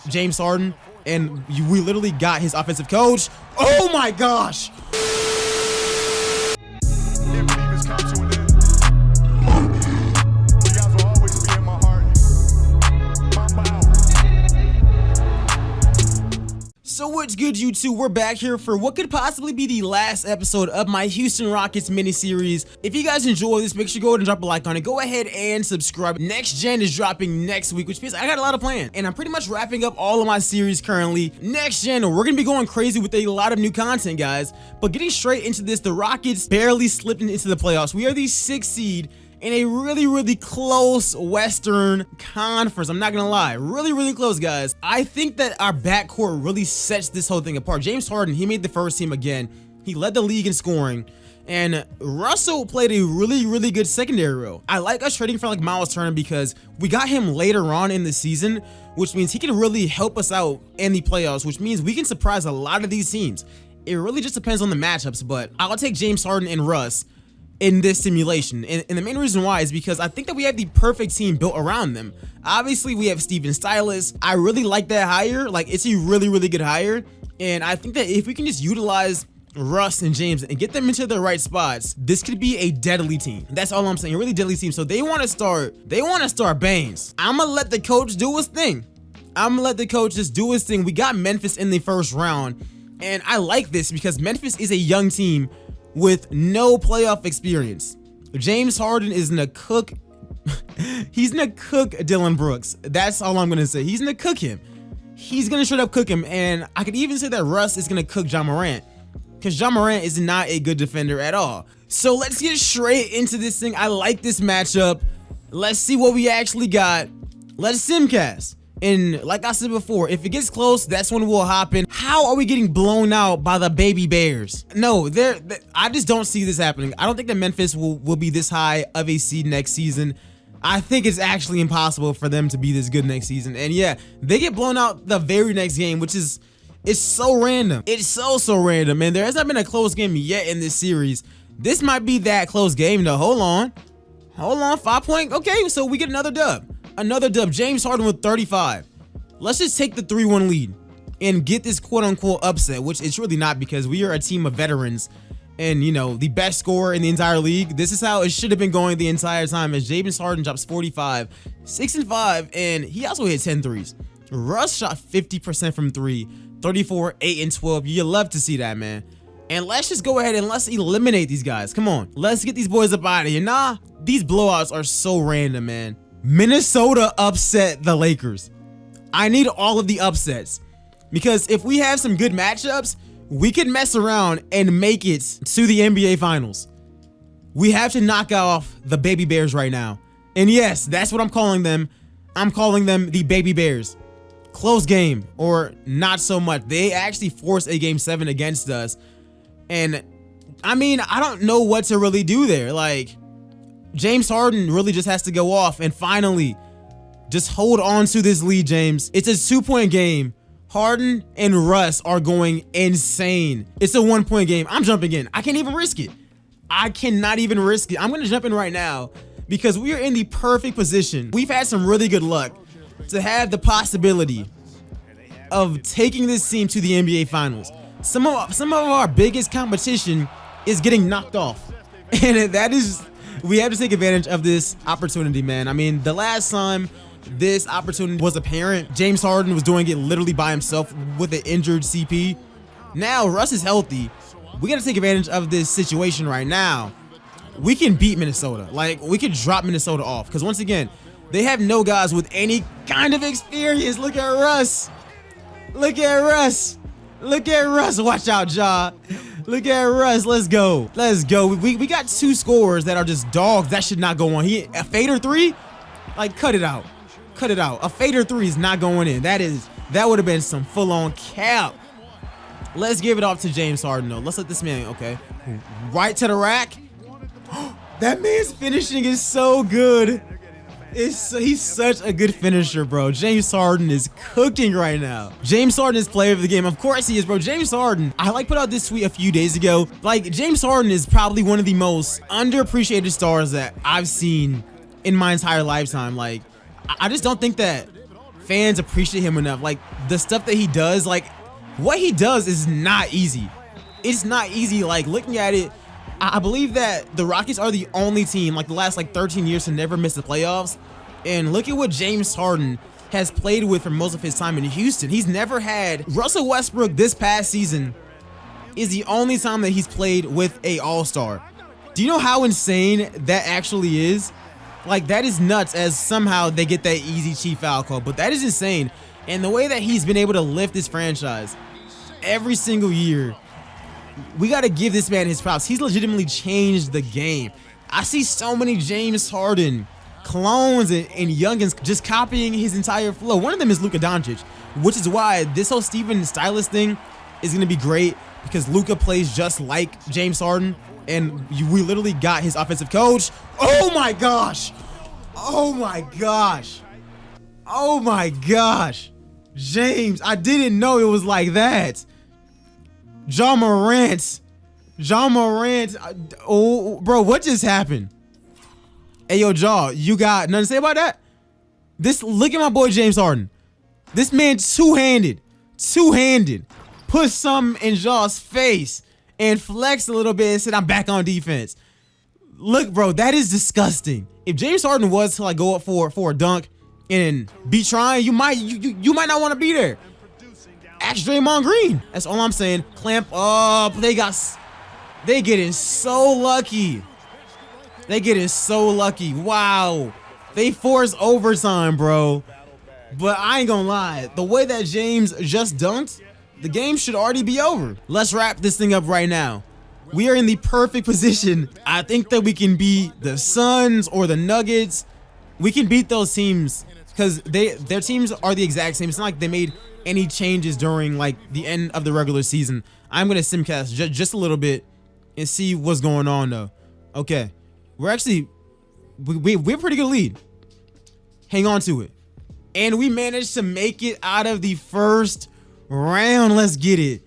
James Harden, and we literally got his offensive coach. Oh my gosh! So what's good, YouTube? We're back here for what could possibly be the last episode of my Houston Rockets mini-series. If you guys enjoy this, make sure you go ahead and drop a like on it. Go ahead and subscribe. Next Gen is dropping next week, which means I got a lot of plans. And I'm pretty much wrapping up all of my series currently. Next Gen, we're going to be going crazy with a lot of new content, guys. But getting straight into this, the Rockets barely slipped into the playoffs. We are the 6th seed in a really close Western Conference. I'm not gonna lie, really close, guys. I think that our backcourt really sets this whole thing apart. James Harden, he made the first team again. He led the league in scoring, and Russell played a really good secondary role. I like us trading for like Myles Turner because we got him later on in the season, which means he can really help us out in the playoffs, which means we can surprise a lot of these teams. It really just depends on the matchups, but I'll take James Harden and Russ in this simulation, and the main reason why is because I think that we have the perfect team built around them. Obviously, we have Steven Silas. I really like that hire. Like, it's a really good hire, and I think that if we can just utilize Russ and James and get them into the right spots, this could be a deadly team. That's all I'm saying, a really deadly team. So they want to start Baines. I'm gonna let the coach do his thing. I'm gonna let the coach just do his thing. We got Memphis in the first round, and I like this because Memphis is a young team with no playoff experience. James Harden is gonna cook. He's gonna cook Dillon Brooks. That's all I'm gonna say. He's gonna cook him. He's gonna straight up cook him. And I could even say that Russ is gonna cook Ja Morant, because Ja Morant is not a good defender at all. So let's get straight into this thing. I like this matchup. Let's see what we actually got. Let's simcast. And like I said before, if it gets close, that's when we'll hop in. How are we getting blown out by the baby Bears? No, I just don't see this happening. I don't think that Memphis will be this high of a seed next season. I think it's actually impossible for them to be this good next season. And yeah, they get blown out the very next game, which is, it's so random. It's so random, man. There has not been a close game yet in this series. This might be that close game though. Hold on, 5 point. Okay, so we get another dub. James Harden with 35. Let's just take the 3-1 lead and get this quote-unquote upset, which it's really not, because we are a team of veterans and, you know, the best scorer in the entire league. This is how it should have been going the entire time, as James Harden drops 45, 6 and 5, and he also hit 10 threes. Russ shot 50% from 3, 34, 8 and 12. You love to see that, man. And let's just go ahead and let's eliminate these guys. Come on, let's get these boys up out of here. Nah, these blowouts are so random, man. Minnesota upset the Lakers. I need all of the upsets, because if we have some good matchups, we can mess around and make it to the NBA Finals. We have to knock off the baby Bears right now. And yes, that's what I'm calling them. I'm calling them the baby Bears. Close game, or not so much. They actually forced a game 7 against us. And I mean, I don't know what to really do there. Like, James Harden really just has to go off and finally just hold on to this lead, James. It's a 2-point game. Harden and Russ are going insane. It's a 1-point game. I'm jumping in. I can't even risk it. I cannot even risk it. I'm going to jump in right now because we are in the perfect position. We've had some really good luck to have the possibility of taking this team to the NBA Finals. Some of our biggest competition is getting knocked off. And that is, we have to take advantage of this opportunity, man. I mean, the last time this opportunity was apparent, James Harden was doing it literally by himself with an injured CP. Now Russ is healthy. We got to take advantage of this situation right now. We can beat Minnesota. Like, we can drop Minnesota off, because once again, they have no guys with any kind of experience. Look at Russ. Look at Russ. Look at Russ. Watch out, Ja. Look at Russ. Let's go. Let's go. We got 2 scorers that are just dogs. That should not go on. A fader 3? Like, cut it out. Cut it out. A fader 3 is not going in. That would have been some full-on cap. Let's give it off to James Harden, though. Let's let this man, okay. Right to the rack. That man's finishing is so good. He's such a good finisher, bro. James Harden is cooking right now. James Harden is player of the game. Of course he is, bro. James Harden, I put out this tweet a few days ago. Like, James Harden is probably one of the most underappreciated stars that I've seen in my entire lifetime. Like, I just don't think that fans appreciate him enough. Like, the stuff that he does, like, what he does is not easy. It's not easy. Like, looking at it, I believe that the Rockets are the only team, like, the last, like, 13 years to never miss the playoffs. And look at what James Harden has played with for most of his time in Houston. He's never had Russell Westbrook. This past season is the only time that he's played with a all-star. Do you know how insane that actually is? Like, that is nuts, as somehow they get that easy cheap foul call, but that is insane. And the way that he's been able to lift this franchise every single year, we got to give this man his props. He's legitimately changed the game. I see so many James Harden clones and youngins just copying his entire flow. One of them is Luka Doncic, which is why this whole Steven Stylist thing is going to be great, because Luka plays just like James Harden, and we literally got his offensive coach. Oh my gosh. Oh my gosh. Oh my gosh. James, I didn't know it was like that. John Morant. Oh, bro, what just happened? Hey, yo, Jaw, you got nothing to say about that? Look at my boy James Harden. This man two-handed, put something in Jaw's face and flexed a little bit and said, I'm back on defense. Look, bro, that is disgusting. If James Harden was to, like, go up for a dunk and be trying, you might not want to be there. Ask Draymond Green. That's all I'm saying. Clamp up. They getting so lucky. Wow. They forced overtime, bro. But I ain't gonna lie. The way that James just dunked, the game should already be over. Let's wrap this thing up right now. We are in the perfect position. I think that we can beat the Suns or the Nuggets. We can beat those teams because their teams are the exact same. It's not like they made any changes during, like, the end of the regular season. I'm gonna simcast just a little bit and see what's going on though. Okay, we're actually we have a pretty good lead. Hang on to it, and we managed to make it out of the first round. Let's get it.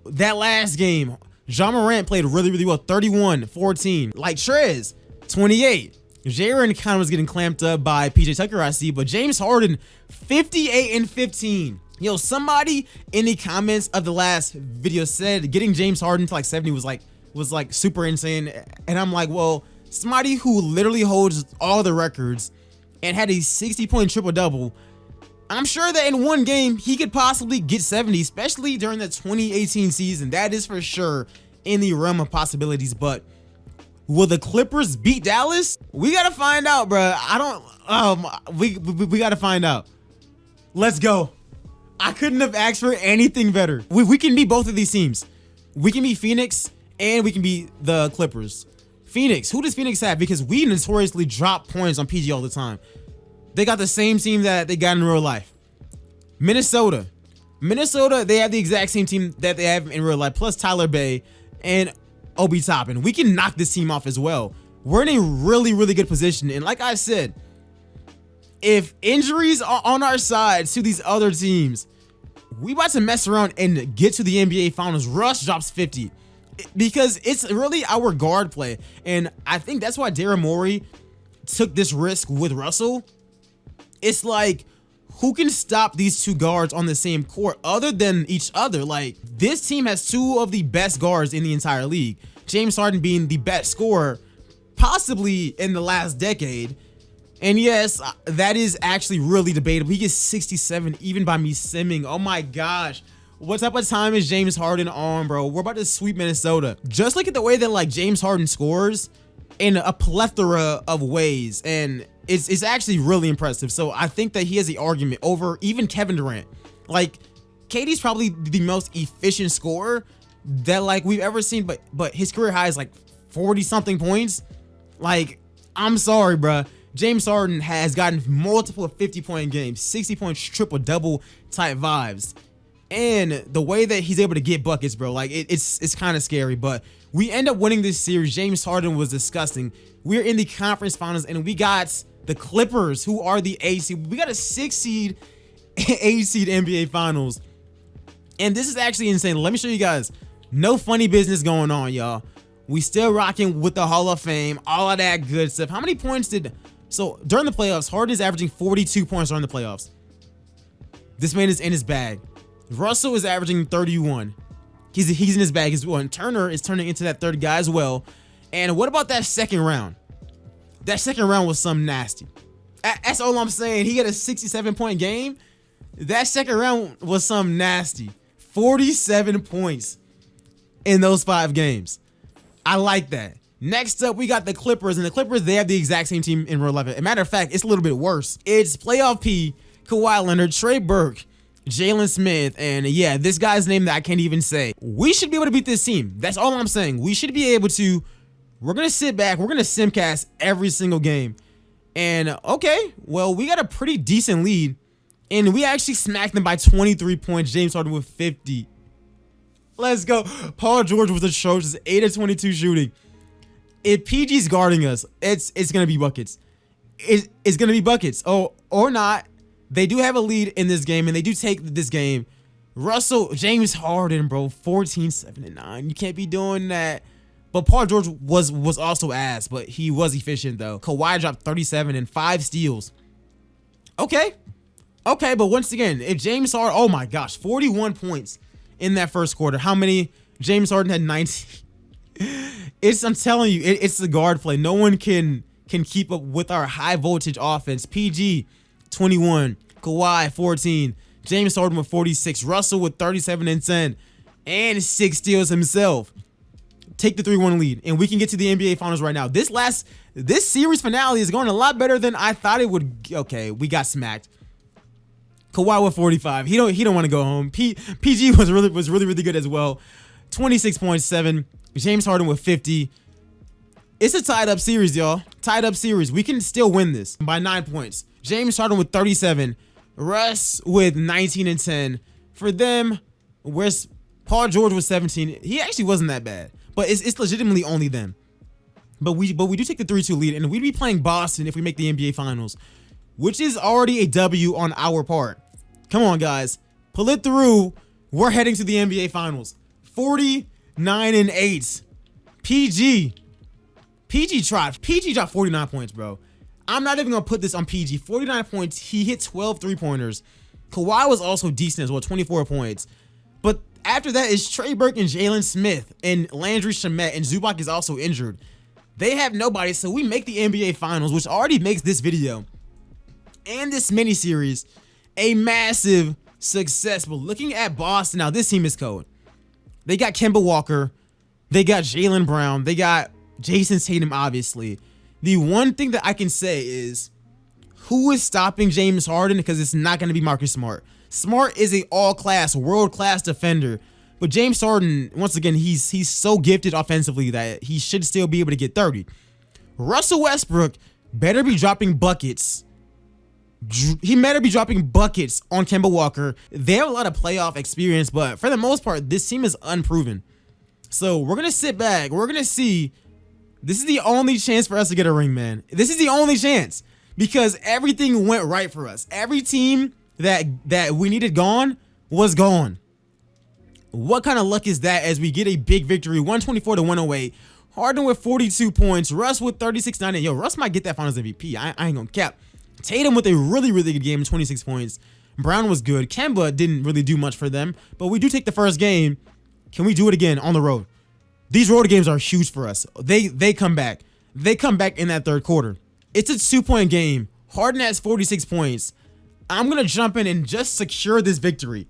That last game, John Morant played really well. 31-14. Like Trez, 28. Jaren kind of was getting clamped up by PJ Tucker, I see, but James Harden, 58-15. Yo, somebody in the comments of the last video said getting James Harden to like 70 was like super insane, and I'm like, well, somebody who literally holds all the records and had a 60-point triple-double, I'm sure that in one game he could possibly get 70, especially during the 2018 season. That is for sure in the realm of possibilities. But will the Clippers beat Dallas? We gotta find out, bro. We gotta find out. Let's go. I couldn't have asked for anything better. We can beat both of these teams. We can beat Phoenix and we can beat the Clippers. Phoenix, who does Phoenix have? Because we notoriously drop points on PG all the time. They got the same team that they got in real life. Minnesota, they have the exact same team that they have in real life, plus Tyler Bay and Obi Toppin. We can knock this team off as well. We're in a really good position. And like I said, if injuries are on our side to these other teams, we about to mess around and get to the NBA Finals. Russ drops 50 because it's really our guard play. And I think that's why Daryl Morey took this risk with Russell. It's like, who can stop these two guards on the same court other than each other? Like, this team has two of the best guards in the entire league. James Harden being the best scorer possibly in the last decade. And yes, that is actually really debatable. He gets 67 even by me simming. Oh my gosh. What type of time is James Harden on, bro? We're about to sweep Minnesota. Just look at the way that, like, James Harden scores in a plethora of ways, and it's actually really impressive. So I think that he has the argument over even Kevin Durant. Like, KD's probably the most efficient scorer that, like, we've ever seen, but his career high is like 40 something points. Like, I'm sorry, bruh. James Harden has gotten multiple 50-point games, 60-point triple-double type vibes. And the way that he's able to get buckets, bro, like, it's kind of scary. But we end up winning this series. James Harden was disgusting. We're in the conference finals, and we got the Clippers, who are the 8 seed. We got a 6 seed, 8 seed NBA Finals. And this is actually insane. Let me show you guys. No funny business going on, y'all. We still rocking with the Hall of Fame, all of that good stuff. How many points did So during the playoffs, Harden is averaging 42 points during the playoffs. This man is in his bag. Russell is averaging 31. He's in his bag as well. And Turner is turning into that third guy as well. And what about that second round? That second round was some nasty. That's all I'm saying. He had a 67-point game. That second round was some nasty. 47 points in those 5 games. I like that. Next up, we got the Clippers. And the Clippers, they have the exact same team in real life. As a matter of fact, it's a little bit worse. It's Playoff P, Kawhi Leonard, Trey Burke, Jalen Smith, and yeah, this guy's name that I can't even say. We should be able to beat this team. That's all I'm saying. We should be able to. We're going to sit back. We're going to simcast every single game. And okay, well, we got a pretty decent lead. And we actually smacked them by 23 points. James Harden with 50. Let's go. Paul George was atrocious. 8 of 22 shooting. If PG's guarding us, it's going to be buckets. It's going to be buckets. Oh, or not. They do have a lead in this game, and they do take this game. James Harden, bro, 14, 7, and 9. You can't be doing that. But Paul George was also ass, but he was efficient, though. Kawhi dropped 37 and 5 steals. Okay, but once again, if James Harden, oh my gosh, 41 points in that first quarter. How many? James Harden had 19. I'm telling you, it's the guard play. No one can keep up with our high voltage offense. PG, 21. Kawhi, 14. James Harden with 46. Russell with 37 and 10. And 6 steals himself. Take the 3-1 lead, and we can get to the NBA Finals right now. This series finale is going a lot better than I thought it would. Okay, we got smacked. Kawhi with 45. He don't want to go home. PG was really good as well. 26.7. James Harden with 50. It's a tied up series, y'all. Tied up series. We can still win this by 9 points. James Harden with 37. Russ with 19 and 10. For them, where's Paul George with 17? He actually wasn't that bad. But it's legitimately only them. But we do take the 3-2 lead, and we'd be playing Boston if we make the NBA Finals, which is already a W on our part. Come on, guys. Pull it through. We're heading to the NBA Finals. 49 and 8. PG dropped 49 points, bro. I'm not even going to put this on PG. 49 points. He hit 12 3-pointers. Kawhi was also decent as well, 24 points. But after that is Trey Burke and Jalen Smith, and Landry Shamet, and Zubac is also injured. They have nobody, so we make the NBA Finals, which already makes this video and this mini-series a massive success. But looking at Boston now, this team is cold. They got Kemba Walker. They got Jaylen Brown. They got Jason Tatum, obviously. The one thing that I can say is, who is stopping James Harden? Because it's not going to be Marcus Smart. Smart is a all-class, world-class defender. But James Harden, once again, he's so gifted offensively that he should still be able to get 30. Russell Westbrook better be dropping buckets. He better be dropping buckets on Kemba Walker. They have a lot of playoff experience, but for the most part, this team is unproven. So we're going to sit back. We're going to see. This is the only chance for us to get a ring, man. This is the only chance because everything went right for us. Every team that we needed gone was gone. What kind of luck is that as we get a big victory, 124 to 108. Harden with 42 points. Russ with 36-9. Yo, Russ might get that Finals MVP. I ain't gonna cap. Tatum with a really good game, 26 points. Brown was good. Kemba didn't really do much for them, but we do take the first game. Can we do it again on the road? These road games are huge for us. They come back. They come back in that third quarter. It's a 2-point game. Harden has 46 points. I'm going to jump in and just secure this victory.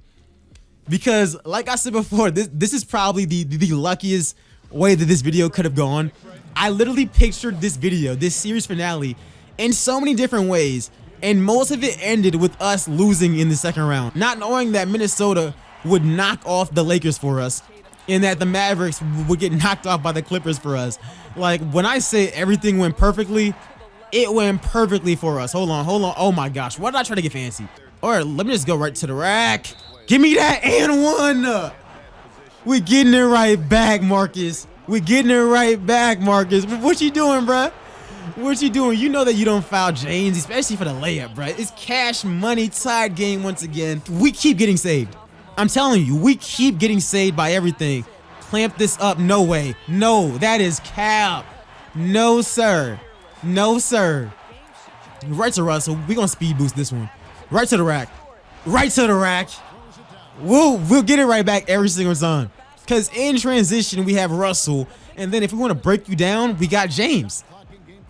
Because, like I said before, this is probably the luckiest way that this video could have gone. I literally pictured this video, this series finale, in so many different ways. And most of it ended with us losing in the second round. Not knowing that Minnesota would knock off the Lakers for us. And that the Mavericks would get knocked off by the Clippers for us. Like, when I say everything went perfectly, it went perfectly for us. Hold on. Oh my gosh. Why did I try to get fancy? All right, let me just go right to the rack. Give me that and one. We're getting it right back, Marcus. We're getting it right back, Marcus. What you doing, bruh? What you doing? You know that you don't foul James, especially for the layup, bruh. It's cash money tied game once again. We keep getting saved. I'm telling you, we keep getting saved by everything. Clamp this up. No way. No, that is cap. No, sir. No, sir. Right to Russell. We're going to speed boost this one. Right to the rack. Right to the rack. We'll get it right back every single time. Because in transition, we have Russell. And then if we want to break you down, we got James.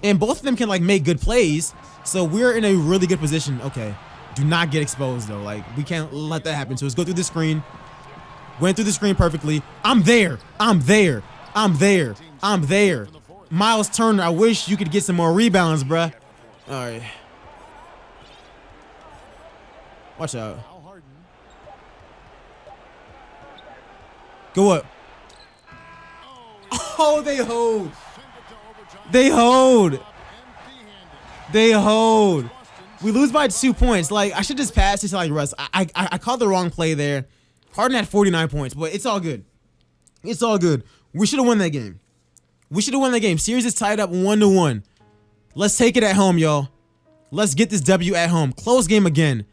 And both of them can, like, make good plays. So we're in a really good position. Okay. Do not get exposed, though. Like, we can't let that happen. So let's go through the screen. Went through the screen perfectly. I'm there. I'm there. I'm there. I'm there. Miles Turner, I wish you could get some more rebounds, bruh. All right. Watch out. Go up. Oh, they hold. They hold. They hold. We lose by 2 points. Like, I should just pass it to, like, Russ. I called the wrong play there. Harden had 49 points, but it's all good. It's all good. We should have won that game. We should have won that game. Series is tied up 1-1. Let's take it at home, y'all. Let's get this W at home. Close game again.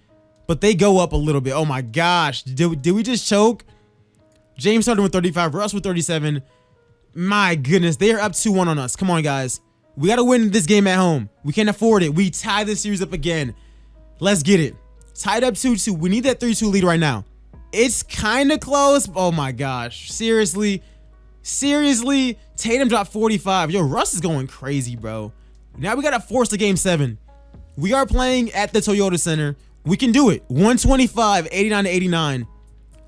But they go up a little bit. Oh, my gosh. Did we just choke? James Harden with 35. Russ with 37. My goodness. They are up 2-1 on us. Come on, guys. We got to win this game at home. We can't afford it. We tie this series up again. Let's get it. Tied up 2-2. We need that 3-2 lead right now. It's kind of close. Oh, my gosh. Seriously. Seriously. Tatum dropped 45. Yo, Russ is going crazy, bro. Now we got to force the game 7. We are playing at the Toyota Center. We can do it. 125, 89-89.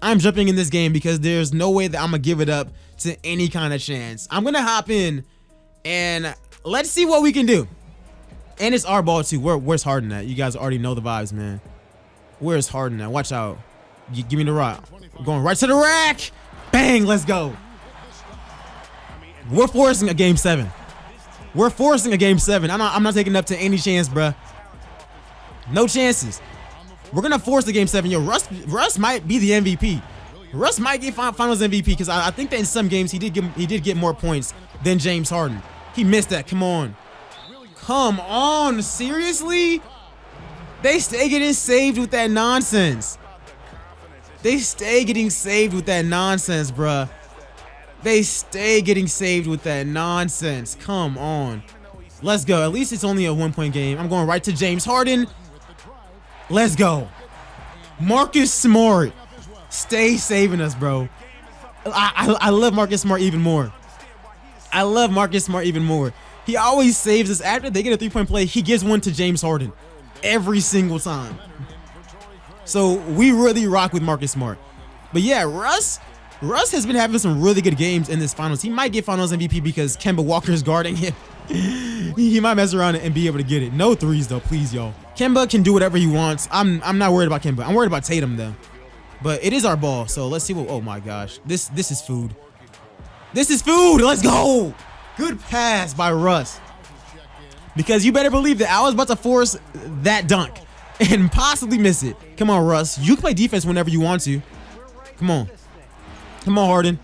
I'm jumping in this game because there's no way that I'm going to give it up to any kind of chance. I'm going to hop in and let's see what we can do. And it's our ball too. Where's Harden at? You guys already know the vibes, man. Where's Harden at? Watch out. Give me the rock. I'm going right to the rack. Bang, let's go. We're forcing a game 7. We're forcing a game 7. I'm not taking up to any chance, bruh. No chances. We're gonna force the game 7. Yo, Russ might be the MVP. Russ might get Finals MVP because I think that in some games he did get more points than James Harden. He missed that. Come on. Come on. Seriously? They stay getting saved with that nonsense. They stay getting saved with that nonsense, bruh. They stay getting saved with that nonsense. Come on. Let's go. At least it's only a 1-point game. I'm going right to James Harden. Let's go. Marcus Smart. Stay saving us, bro. I love Marcus Smart even more. I love Marcus Smart even more. He always saves us. After they get a 3-point play, he gives one to James Harden every single time. So we really rock with Marcus Smart. But yeah, Russ has been having some really good games in this finals. He might get Finals MVP because Kemba Walker's guarding him. He might mess around and be able to get it. No threes though, please, y'all. Kemba can do whatever he wants. I'm not worried about Kemba. I'm worried about Tatum though. But it is our ball, so let's see what. Oh my gosh, this is food. This is food. Let's go. Good pass by Russ. Because you better believe that I was about to force that dunk and possibly miss it. Come on, Russ. You can play defense whenever you want to. Come on. Come on, Harden.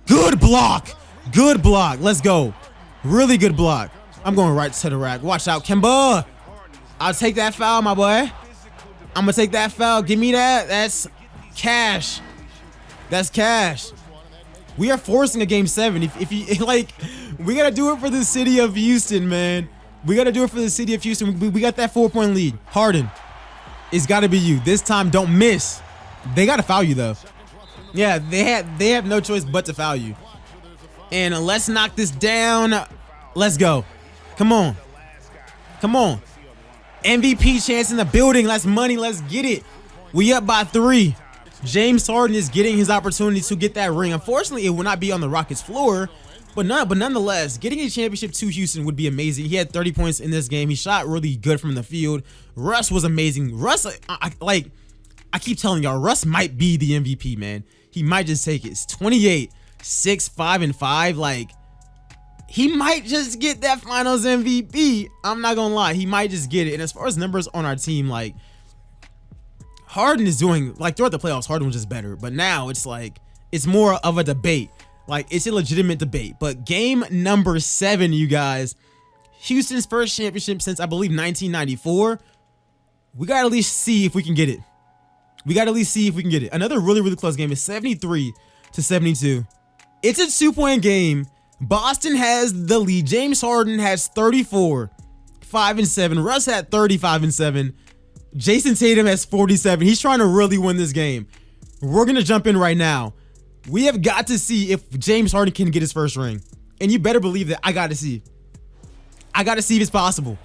Good block. Good block. Let's go. Really good block. I'm going right to the rack. Watch out, Kemba. I'll take that foul, my boy. I'm going to take that foul. Give me that. That's cash. That's cash. We are forcing a game 7. If you like, we got to do it for the city of Houston, man. We got to do it for the city of Houston. We got that 4-point lead. Harden, it's got to be you. This time, don't miss. They got to foul you, though. Yeah, they have no choice but to foul you. And let's knock this down. Let's go. Come on. Come on. MVP chance in the building. That's money. Let's get it. We up by 3. James Harden is getting his opportunity to get that ring. Unfortunately, it will not be on the Rockets floor. But nonetheless, getting a championship to Houston would be amazing. He had 30 points in this game. He shot really good from the field. Russ was amazing. Russ, I keep telling y'all, Russ might be the MVP, man. He might just take it. It's 28, 6, 5, and 5. Like, he might just get that Finals MVP. I'm not gonna lie, he might just get it. And as far as numbers on our team, like, Harden is doing, like, throughout the playoffs, Harden was just better. But now it's like, it's more of a debate. Like, it's a legitimate debate. But game number 7, you guys, Houston's first championship since, I believe, 1994. We gotta at least see if we can get it. We gotta at least see if we can get it. Another really, really close game is 73-72. It's a 2-point game. Boston has the lead. James Harden has 34. 5 and 7. Russ had 35 and 7. Jason Tatum has 47. He's trying to really win this game. We're going to jump in right now. We have got to see if James Harden can get his first ring. And you better believe that I got to see. I got to see if it's possible.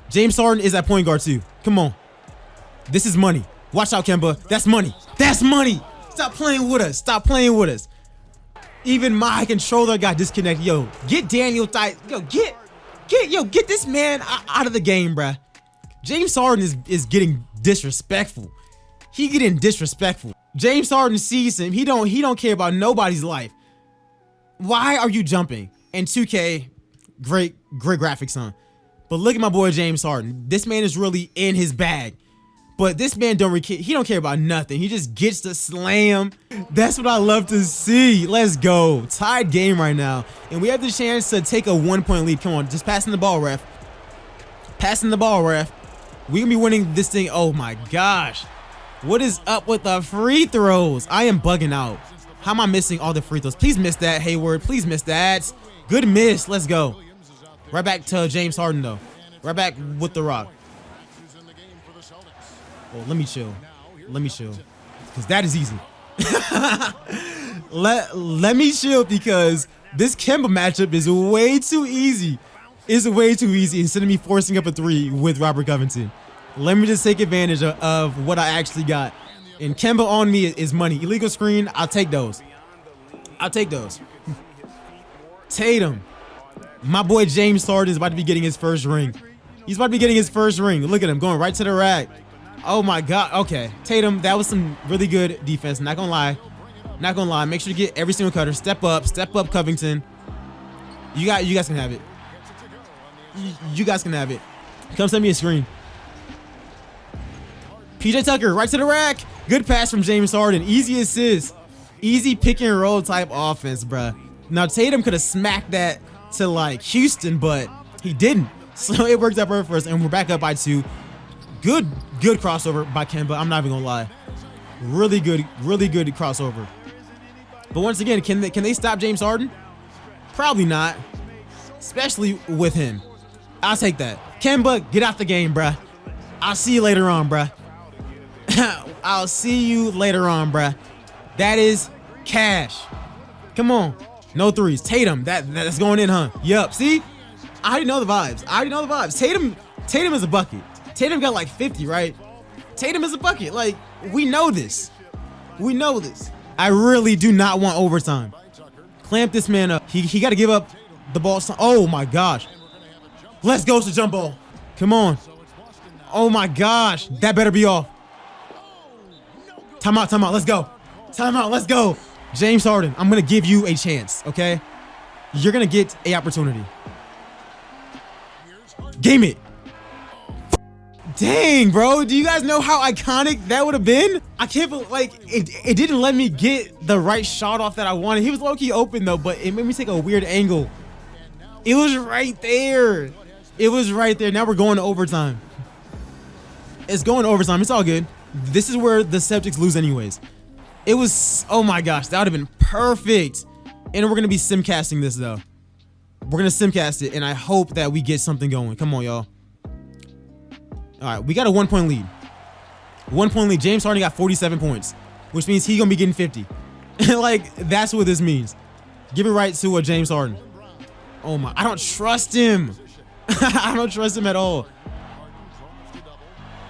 James Harden is at point guard too. Come on. This is money. Watch out, Kemba. That's money. That's money. Stop playing with us. Stop playing with us. Even my controller got disconnected. Yo, get Daniel Theis. Yo, get this man out of the game, bruh. James Harden is getting disrespectful. He getting disrespectful. James Harden sees him. He don't care about nobody's life. Why are you jumping? And 2K, great graphics, son. But look at my boy James Harden. This man is really in his bag. But this man don't care about nothing. He just gets to slam. That's what I love to see. Let's go. Tied game right now. And we have the chance to take a 1-point lead. Come on, just passing the ball, ref. Passing the ball, ref. We're going to be winning this thing. Oh my gosh. What is up with the free throws? I am bugging out. How am I missing all the free throws? Please miss that, Hayward. Please miss that. Good miss. Let's go. Right back to James Harden, though. Right back with the rock. Oh, let me chill. Let me chill. Because that is easy. let me chill because this Kemba matchup is way too easy. It's way too easy instead of me forcing up a 3 with Robert Covington. Let me just take advantage of what I actually got. And Kemba on me is money. Illegal screen, I'll take those. I'll take those. Tatum. My boy James Harden is about to be getting his first ring. He's about to be getting his first ring. Look at him going right to the rack. Oh my God. Okay. Tatum, that was some really good defense. Not gonna lie. Not gonna lie. Make sure to get every single cutter. Step up, Covington. You guys can have it. You guys can have it. Come send me a screen. PJ Tucker, right to the rack. Good pass from James Harden. Easy assist. Easy pick and roll type offense, bruh. Now Tatum could have smacked that to like Houston, but he didn't. So it worked out perfect for us, and we're back up by 2. Good crossover by Kemba. I'm not even gonna lie. Really good crossover. But once again, can they stop James Harden? Probably not. Especially with him. I'll take that. Kemba, get out the game, bruh. I'll see you later on, bruh. I'll see you later on, bruh. That is cash. Come on. No threes. Tatum, that's going in, huh? Yup. See? I already know the vibes. Tatum is a bucket. Tatum got like 50, right? Tatum is a bucket. Like, we know this. We know this. I really do not want overtime. Clamp this man up. He got to give up the ball. Oh my gosh. Let's go to jump ball. Come on. Oh my gosh. That better be off. Timeout. Let's go. Timeout. Let's go. James Harden, I'm going to give you a chance, okay? You're going to get an opportunity. Game it. Dang, bro. Do you guys know how iconic that would have been? I can't believe, like, it didn't let me get the right shot off that I wanted. He was low-key open, though, but it made me take a weird angle. It was right there. It was right there. Now we're going to overtime. It's going to overtime. It's all good. This is where the Celtics lose anyways. It was, oh my gosh, that would have been perfect. And we're going to be simcasting this, though. We're going to simcast it, and I hope that we get something going. Come on, y'all. All right, we got a 1-point lead. 1-point lead. James Harden got 47 points, which means he's going to be getting 50. Like, that's what this means. Give it right to James Harden. Oh, my. I don't trust him. I don't trust him at all.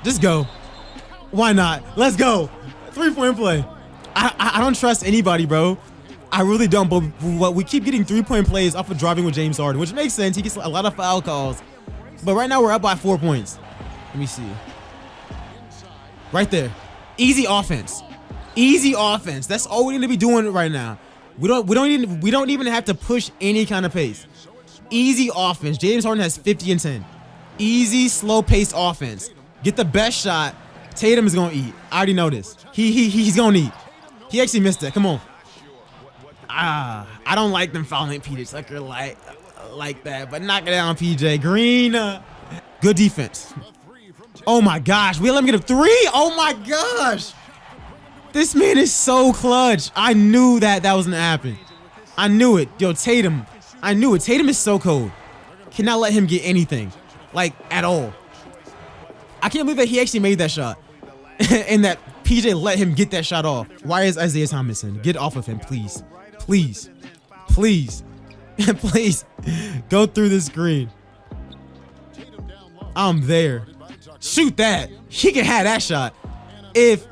Just go. Why not? Let's go. 3-point play. I don't trust anybody, bro. I really don't, but we keep getting 3-point plays off of driving with James Harden, which makes sense. He gets a lot of foul calls. But right now we're up by 4 points. Let me see. Right there. Easy offense. Easy offense. That's all we need to be doing right now. We don't even have to push any kind of pace. Easy offense. James Harden has 50 and 10. Easy, slow-paced offense. Get the best shot. Tatum is gonna eat. I already know this. He's gonna eat. He actually missed that. Come on. I don't like them fouling PJ Tucker like that, but knock it down, PJ Green. Good defense. Oh my gosh, we let him get a 3. Oh my gosh, this man is so clutch. I knew that was gonna happen. I knew it. Yo, Tatum. I knew it. Tatum is so cold. Cannot let him get anything. like at all. I can't believe that he actually made that shot and that PJ let him get that shot off. Why is Isaiah Thomas in? Get off of him, please. Please. Please. Please. Go through the screen. I'm there. Shoot that. He can have that shot. If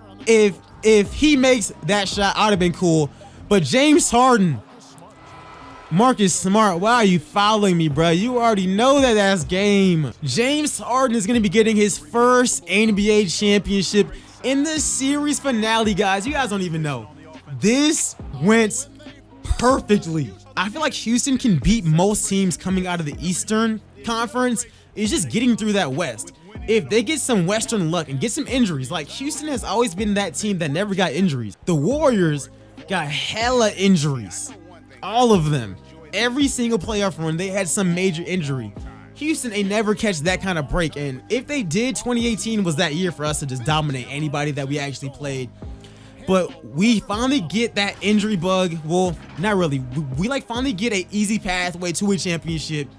he makes that shot, I'd have been cool. But James Harden, Marcus Smart, why are you fouling me, bro? You already know that that's game. James Harden is going to be getting his first NBA championship in the series finale, guys. You guys don't even know. This went perfectly. I feel like Houston can beat most teams coming out of the Eastern Conference. It's just getting through that West. If they get some Western luck and get some injuries, like Houston has always been that team that never got injuries. The Warriors got hella injuries. All of them. Every single playoff run, they had some major injury. Houston ain't never catch that kind of break. And if they did, 2018 was that year for us to just dominate anybody that we actually played. But we finally get that injury bug. Well, not really. We like finally get an easy pathway to a championship.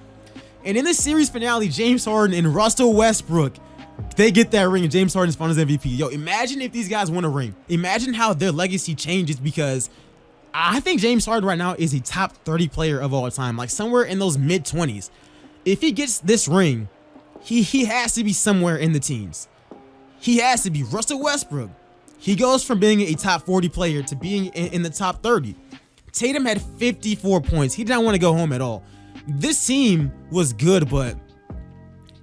And in the series finale, James Harden and Russell Westbrook, they get that ring and James Harden's Finals MVP. Yo, imagine if these guys win a ring. Imagine how their legacy changes, because I think James Harden right now is a top 30 player of all time, like somewhere in those mid-20s. If he gets this ring, he has to be somewhere in the teens. He has to be. Russell Westbrook, he goes from being a top 40 player to being in the top 30. Tatum had 54 points. He didn't want to go home at all. This team was good, but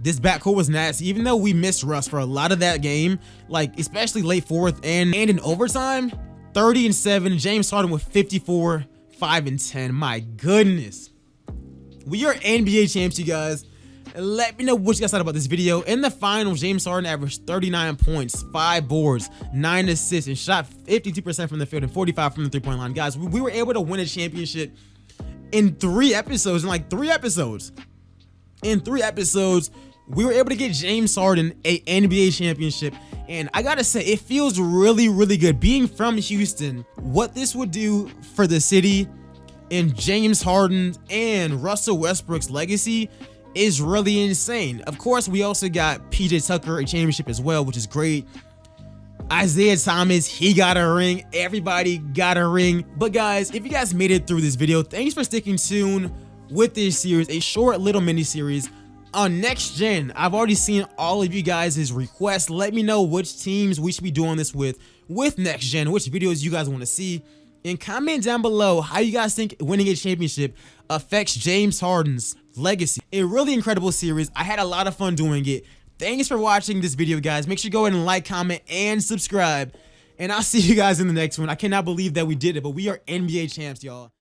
this backcourt was nasty. Even though we missed Russ for a lot of that game, like especially late fourth and in overtime, 30-7, James Harden with 54, 5-10. My goodness. We are NBA champs, you guys. Let me know what you guys thought about this video. In the finals, James Harden averaged 39 points, 5 boards, 9 assists, and shot 52% from the field and 45% from the three-point line. Guys, we were able to win a championship in 3 episodes, In 3 episodes, we were able to get James Harden a NBA championship. And I gotta say, it feels really, really good being from Houston. What this would do for the city and James Harden and Russell Westbrook's legacy is really insane. Of course, we also got PJ Tucker a championship as well, which is great. Isaiah Thomas, he got a ring. Everybody got a ring. But guys, if you guys made it through this video, thanks for sticking tuned with this series, a short little mini series on next gen. I've already seen all of you guys' requests. Let me know which teams we should be doing this with next gen, which videos you guys want to see, and comment down below how you guys think winning a championship affects James Harden's legacy. A really incredible series. I had a lot of fun doing it. Thanks for watching this video, guys. Make sure you go ahead and like, comment, and subscribe. And I'll see you guys in the next one. I cannot believe that we did it, but we are NBA champs, y'all.